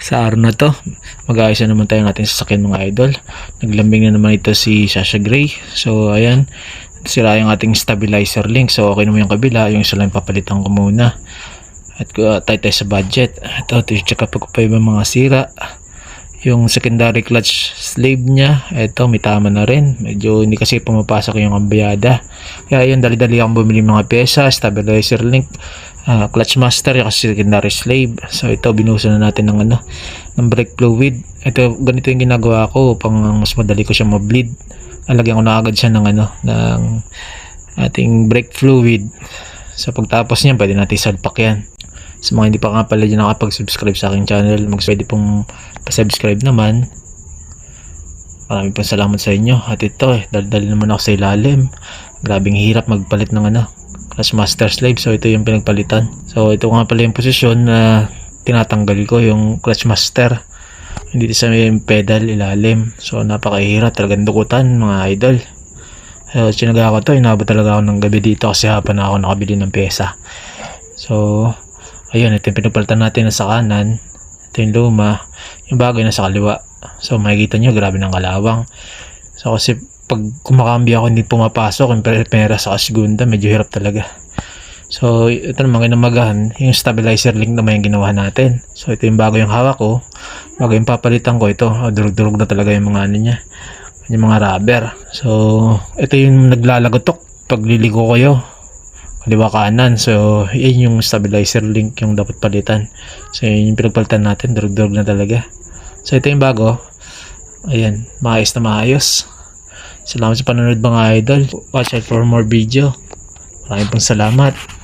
Sa araw na to, mag-aayos na naman tayo ng ating sasakyan mga idol. Naglambing na naman ito si Sasha Gray. So ayan, sira yung ating stabilizer link. So okay naman yung kabila, yung isa lang papalitan ko muna. At tayo sa budget. Ito, check up ko pa yung mga sira. Yung secondary clutch slave niya, ito may tama na rin. Medyo hindi kasi pumapasok yung ambiyada. Kaya yun, dali-dali akong bumili mga pyesa, stabilizer link, clutch master, yung secondary slave. So ito, binuhusan na natin ng brake fluid. Ito, ganito yung ginagawa ko upang mas madali ko siya ma-bleed. Alagyan ko na agad siya ng ating brake fluid. So pagtapos niyan, pwede natin salpak yan. Sa mga hindi pa nga pala dyan nakapag-subscribe sa aking channel, pwede pong pa-subscribe naman. Maraming pong salamat sa inyo. At ito, dali naman ako sa ilalim. Grabing hirap magpalit ng clutch master slave. So ito yung pinagpalitan. So ito nga pala yung posisyon na tinatanggal ko, yung clutch master. Hindi sa may pedal ilalim. So napakahirap, talagang dukutan mga idol. So sinaga ko to, inabot talaga ako ng gabi dito kasi hapon na ako nakabili ng pyesa. So ayun, ito yung pinagpalitan natin na sa kanan. Ito yung luma. Yung bagay na sa kaliwa. So makikita nyo, grabe ng kalawang. So kasi pag kumakambya ako, hindi pumapasok yung pera sa segunda, medyo hirap talaga. So ito naman kinamagahan, yung stabilizer link naman yung ginawa natin. So ito yung bago yung hawak ko. Bago yung papalitan ko, ito durug-durug na talaga yung mga yung mga rubber. So ito yung naglalagotok pag liligo kayo, kaliwa kanan. So yun yung stabilizer link yung dapat palitan. So yun yung pinagpalitan natin, durug-durug na talaga. So ito yung bago. Ayan, maayos na maayos. Salamat sa panonood mga idol. Watch out for more video. Maraming pong salamat.